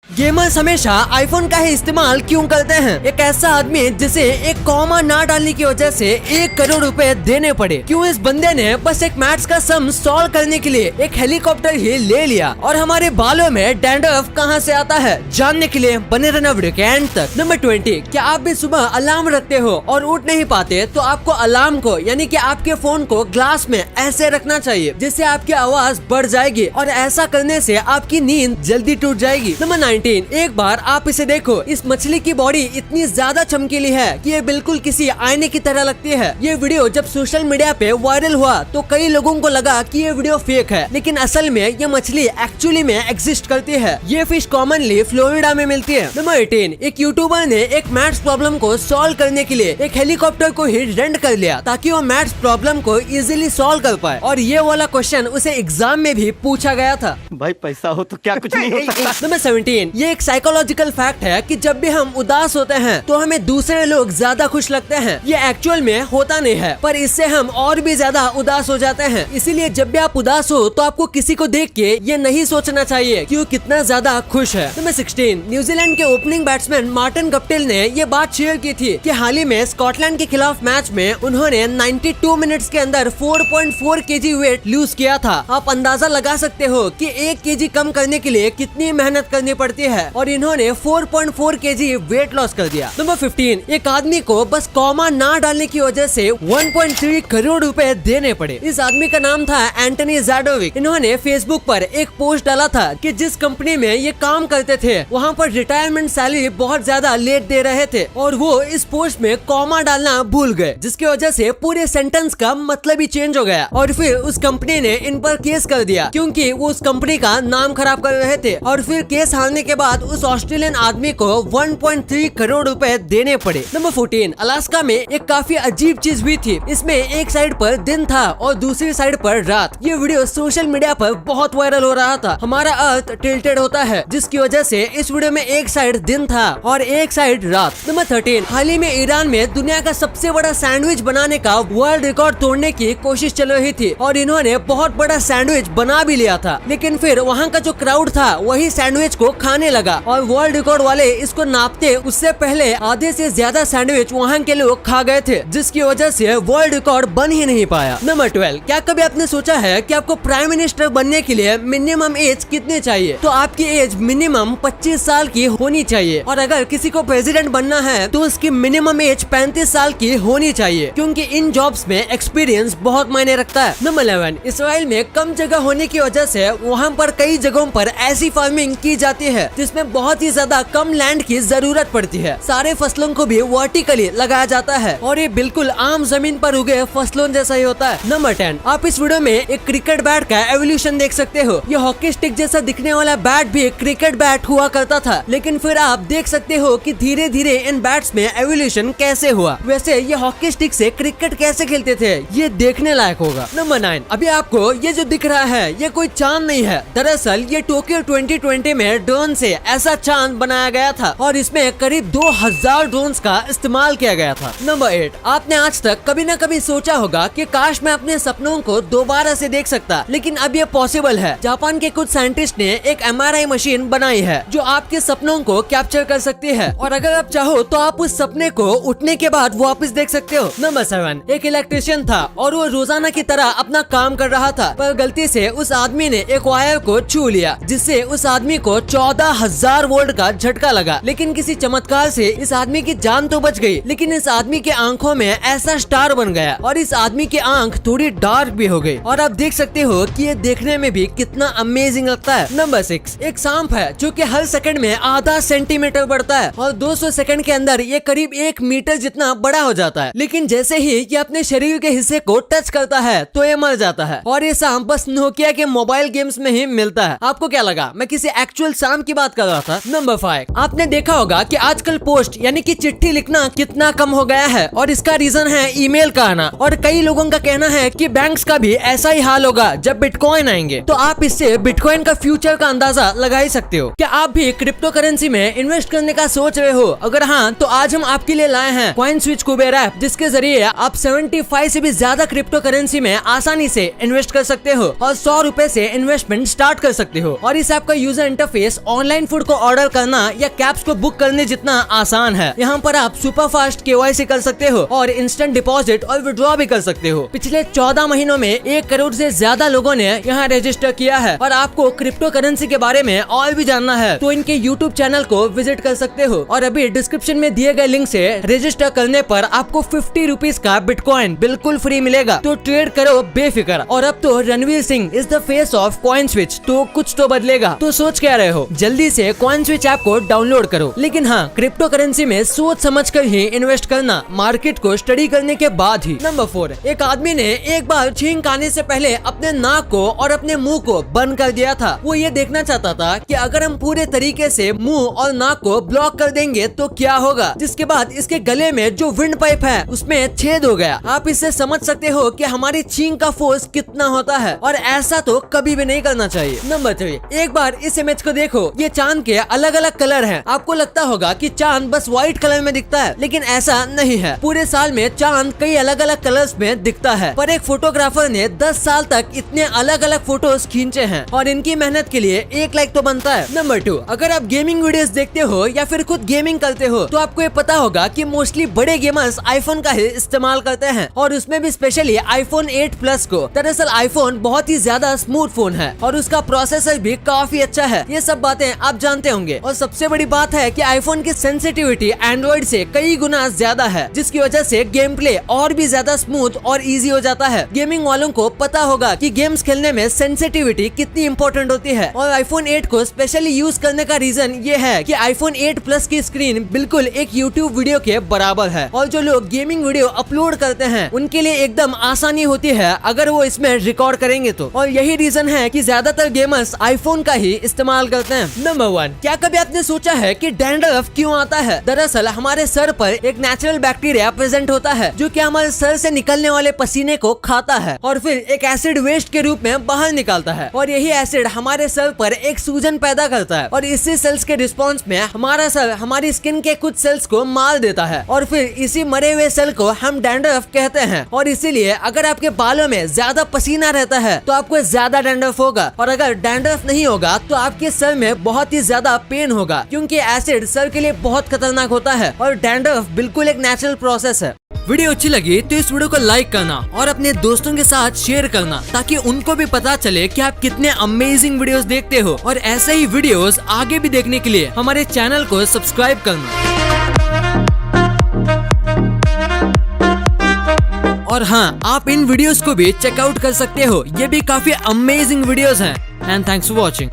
Gamers हमेशा iPhone का ही इस्तेमाल क्यों करते हैं? एक ऐसा आदमी जिसे एक कॉमा ना डालने की वजह से 1 करोड़ रुपए देने पड़े। क्यों इस बंदे ने बस एक मैथ्स का सम सॉल्व करने के लिए एक हेलीकॉप्टर ही ले लिया? और हमारे बालों में डैंड्रफ कहां से आता है, जानने के लिए बने रहना वीडियो के एंड तक। नंबर 20, क्या आप भी सुबह अलार्म रखते हो और उठ नहीं पाते तो आपको अलार्म को यानी कि आपके फोन को ग्लास में ऐसे रखना चाहिए जिससे आपकी आवाज बढ़ जाएगी और ऐसा करने से आपकी नींद जल्दी टूट जाएगी। नंबर 19, एक बार आप इसे देखो, इस मछली की बॉडी इतनी ज्यादा चमकीली है कि ये बिल्कुल किसी आईने की तरह लगती है। ये वीडियो जब सोशल मीडिया पे वायरल हुआ तो कई लोगों को लगा कि ये वीडियो फेक है, लेकिन असल में ये मछली एक्चुअली में एग्जिस्ट करती है। ये फिश कॉमनली फ्लोरिडा में मिलती है। नंबर 18, एक यूट्यूबर ने एक मैथ्स प्रॉब्लम को सॉल्व करने के लिए एक हेलीकॉप्टर को ही रेंट कर लिया ताकि वो मैथ्स प्रॉब्लम को इजीली सॉल्व कर पाए, और ये वाला क्वेश्चन उसे एग्जाम में भी पूछा गया था। भाई पैसा हो तो क्या कुछ नहीं हो सकता। नंबर 17, ये एक साइकोलॉजिकल फैक्ट है कि जब भी हम उदास होते हैं तो हमें दूसरे लोग ज्यादा खुश लगते हैं। ये एक्चुअल में होता नहीं है, पर इससे हम और भी ज्यादा उदास हो जाते हैं। इसीलिए जब भी आप उदास हो तो आपको किसी को देख के ये नहीं सोचना चाहिए कि वो कितना ज्यादा खुश है। नंबर 16, न्यूजीलैंड के ओपनिंग बैट्समैन मार्टिन गप्टिल ने ये बात शेयर की थी कि हाल ही में स्कॉटलैंड के खिलाफ मैच में उन्होंने 92 मिनट्स के अंदर 4.4 kg वेट लूज किया था। आप अंदाजा लगा सकते हो कि 1 kg कम करने के लिए कितनी मेहनत करनी पड़ती है, और इन्होंने 4.4 kg वेट लॉस कर दिया। नंबर 15, एक आदमी को बस कॉमा ना डालने की वजह से 1.3 करोड़ रुपए देने पड़े। इस आदमी का नाम था एंटनी ज़ाडोविक। इन्होंने फेसबुक पर एक पोस्ट डाला था कि जिस कंपनी में ये काम करते थे वहाँ पर रिटायरमेंट सैलरी बहुत ज्यादा लेट दे रहे थे, और वो इस पोस्ट में कॉमा डालना भूल गए, जिसकी वजह से पूरे सेंटेंस का मतलब ही चेंज हो गया। और फिर उस कंपनी ने इन पर केस कर दिया क्योंकि वो उस कंपनी का नाम खराब कर रहे थे, और फिर केस हारने के बाद उस ऑस्ट्रेलियन आदमी को 1.3 करोड़ रुपए देने पड़े। नंबर 14, अलास्का में एक काफी अजीब चीज हुई थी। इसमें एक साइड पर दिन था और दूसरी साइड पर रात। ये वीडियो सोशल मीडिया पर बहुत वायरल हो रहा था। हमारा अर्थ टिल्टेड होता है, जिसकी वजह से इस वीडियो में एक साइड दिन था और एक साइड रात। नंबर 13, हाल ही में ईरान में दुनिया का सबसे बड़ा सैंडविच बनाने का वर्ल्ड रिकॉर्ड तोड़ने की कोशिश चल रही थी, और इन्होंने बहुत बड़ा सैंडविच बना भी लिया था, लेकिन फिर वहाँ का जो क्राउड था वही सैंडविच को खाने लगा, और वर्ल्ड रिकॉर्ड वाले इसको नापते उससे पहले आधे से ज्यादा सैंडविच वहाँ के लोग खा गए थे, जिसकी वजह से वर्ल्ड रिकॉर्ड बन ही नहीं पाया। नंबर 12, क्या कभी आपने सोचा है कि आपको प्राइम मिनिस्टर बनने के लिए मिनिमम एज कितनी चाहिए? तो आपकी एज मिनिमम 25 साल की होनी चाहिए, और अगर किसी को प्रेसिडेंट बनना है तो उसकी मिनिमम एज 35 साल की होनी चाहिए, क्योंकि इन जॉब्स में एक्सपीरियंस बहुत मायने रखता है। नंबर 11, इसराइल में कम जगह होने की वजह से वहाँ पर कई जगहों पर ऐसी फार्मिंग की जाती है जिसमें बहुत ही ज्यादा कम लैंड की जरूरत पड़ती है। सारे फसलों को भी वर्टिकली लगाया जाता है, और ये बिल्कुल आम जमीन पर उगे फसलों जैसा ही होता है। नंबर 10, आप इस वीडियो में एक क्रिकेट बैट का एवोल्यूशन देख सकते हो। ये हॉकी स्टिक जैसा दिखने वाला बैट भी क्रिकेट बैट हुआ करता था, लेकिन फिर आप देख सकते हो कि धीरे धीरे इन बैट्स में एवोल्यूशन कैसे हुआ। वैसे ये हॉकी स्टिक से क्रिकेट कैसे खेलते थे ये देखने लायक होगा। नंबर 9, अभी आपको ये जो दिख रहा है ये कोई चांद नहीं है, दरअसल ये टोक्यो 2020 में ड्रोन से ऐसा चांद बनाया गया था, और इसमें करीब 2000 ड्रोन्स का इस्तेमाल किया गया था। नंबर 8, आपने आज तक कभी न कभी सोचा होगा कि काश मैं अपने सपनों को दोबारा से देख सकता, लेकिन अब ये पॉसिबल है। जापान के कुछ साइंटिस्ट ने एक MRI मशीन बनाई है जो आपके सपनों को कैप्चर कर सकती है, और अगर आप चाहो तो आप उस सपने को उठने के बाद वापस देख सकते हो। नंबर 7, एक इलेक्ट्रिशियन था और वो रोजाना की तरह अपना काम कर रहा था, पर गलती से उस आदमी ने एक वायर को छू लिया, जिससे उस आदमी को 14,000 वोल्ट का झटका लगा। लेकिन किसी चमत्कार से इस आदमी की जान तो बच गई, लेकिन इस आदमी के आंखों में ऐसा स्टार बन गया, और इस आदमी की आंख थोड़ी डार्क भी हो गई, और आप देख सकते हो कि ये देखने में भी कितना अमेजिंग लगता है। नंबर 6, एक सांप है जो कि हर सेकंड में आधा सेंटीमीटर बढ़ता है, और 200 सेकंड के अंदर ये करीब 1 मीटर जितना बड़ा हो जाता है। लेकिन जैसे ही ये अपने शरीर के हिस्से को टच करता है तो ये मर जाता है, और ये सांप बस नोकिया के मोबाइल गेम्स में ही मिलता है। आपको क्या लगा मैं किसी एक्चुअल सांप की बात कर रहा था? नंबर 5, आपने देखा होगा कि आजकल पोस्ट यानी कि चिट्ठी लिखना कितना कम हो गया है, और इसका रीजन है ईमेल का आना, और कई लोगों का कहना है कि बैंक्स का भी ऐसा ही हाल होगा जब बिटकॉइन आएंगे। तो आप इससे बिटकॉइन का फ्यूचर का अंदाजा लगा ही सकते हो। क्या आप भी क्रिप्टो करेंसी में इन्वेस्ट करने का सोच रहे हो? अगर हाँ तो आज हम आपके लिए लाए हैं कॉइन स्विच कुबेर ऐप, जिसके जरिए आप 75 से भी ज्यादा क्रिप्टो करेंसी में आसानी से इन्वेस्ट कर सकते हो और 100 रुपए से इन्वेस्टमेंट स्टार्ट कर सकते हो। और इस ऐप का यूजर इंटरफेस ऑनलाइन फूड को ऑर्डर करना या कैब्स को बुक करने जितना आसान है। यहाँ पर आप सुपर फास्ट KYC कर सकते हो और इंस्टेंट डिपॉजिट और विड्रॉ भी कर सकते हो। पिछले 14 महीनों में 1 करोड़ से ज्यादा लोगों ने यहाँ रजिस्टर किया है। और आपको क्रिप्टो करेंसी के बारे में और भी जानना है तो इनके YouTube चैनल को विजिट कर सकते हो। और अभी डिस्क्रिप्शन में दिए गए लिंक से रजिस्टर करने पर आपको 50 रुपीज का बिटकॉइन बिल्कुल फ्री मिलेगा। तो ट्रेड करो बेफिक्र। और अब तो Ranveer Singh is the face of coin switch, तो कुछ तो बदलेगा। तो सोच क्या रहे हो, जल्दी से कॉइन स्विच ऐप को डाउनलोड करो। लेकिन हाँ, क्रिप्टो करेंसी में सोच समझ कर ही इन्वेस्ट करना, मार्केट को स्टडी करने के बाद ही। नंबर 4, एक आदमी ने एक बार छींक आने से पहले अपने नाक को और अपने मुंह को बंद कर दिया था। वो ये देखना चाहता था कि अगर हम पूरे तरीके से मुंह और नाक को ब्लॉक कर देंगे तो क्या होगा। जिसके बाद इसके गले में जो विंड पाइप है उसमें छेद हो गया। आप इससे समझ सकते हो कि हमारी छींक का फोर्स कितना होता है और ऐसा तो कभी भी नहीं करना चाहिए। नंबर 3, एक बार इस इमेज को देखो। ये चांद के अलग अलग कलर हैं। आपको लगता होगा कि चांद बस व्हाइट कलर में दिखता है, लेकिन ऐसा नहीं है। पूरे साल में चांद कई अलग अलग कलर्स में दिखता है। पर एक फोटोग्राफर ने 10 साल तक इतने अलग अलग फोटोज खींचे हैं और इनकी मेहनत के लिए 1 लाइक तो बनता है। नंबर 2, अगर आप गेमिंग वीडियोस देखते हो या फिर खुद गेमिंग करते हो तो आपको ये पता होगा कि मोस्टली बड़े गेमर्स आईफोन का ही इस्तेमाल करते हैं और उसमें भी स्पेशली आईफोन 8 प्लस को। दरअसल आईफोन बहुत ही ज्यादा स्मूथ फोन है और उसका प्रोसेसर भी काफी अच्छा है। ये सब बातें आप जानते होंगे। और सबसे बड़ी बात है कि आईफोन की सेंसिटिविटी एंड्रॉइड से कई गुना ज्यादा है, जिसकी वजह से गेम प्ले और भी ज्यादा स्मूथ और इजी हो जाता है। गेमिंग वालों को पता होगा कि गेम्स खेलने में सेंसिटिविटी कितनी इंपॉर्टेंट होती है। और आईफोन 8 को स्पेशली यूज करने का रीजन ये है कि आईफोन 8 प्लस की स्क्रीन बिल्कुल एक यूट्यूब वीडियो के बराबर है और जो लोग गेमिंग वीडियो अपलोड करते हैं उनके लिए एकदम आसानी होती है अगर वो इसमें रिकॉर्ड करेंगे तो। और यही रीजन है कि ज्यादातर गेमर्स आईफोन का ही इस्तेमाल करते हैं। नंबर 1, क्या कभी आपने सोचा है कि डैंड्रफ क्यों आता है? दरअसल हमारे सर पर एक नेचुरल बैक्टीरिया प्रेजेंट होता है जो कि हमारे सर से निकलने वाले पसीने को खाता है और फिर एक एसिड वेस्ट के रूप में बाहर निकालता है। और यही एसिड हमारे सर पर एक सूजन पैदा करता है और इसी सेल्स के रिस्पॉन्स में हमारा सर हमारी स्किन के कुछ सेल्स को मार देता है और फिर इसी मरे हुए सेल को हम डैंड्रफ कहते हैं। और इसीलिए अगर आपके बालों में ज्यादा पसीना रहता है तो आपको ज्यादा डैंड्रफ होगा और अगर डैंड्रफ नहीं होगा तो आपके सर में बहुत ही ज्यादा पेन होगा, क्योंकि एसिड सर के लिए बहुत खतरनाक होता है और डैंड्रफ बिल्कुल एक नेचुरल प्रोसेस है। वीडियो अच्छी लगी तो इस वीडियो को लाइक करना और अपने दोस्तों के साथ शेयर करना ताकि उनको भी पता चले कि आप कितने अमेजिंग वीडियोस देखते हो। और ऐसे ही वीडियोस आगे भी देखने के लिए हमारे चैनल को सब्सक्राइब करना। और हाँ, आप इन वीडियोस को भी चेकआउट कर सकते हो। ये भी काफी अमेजिंग वीडियोस हैं। And thanks for watching.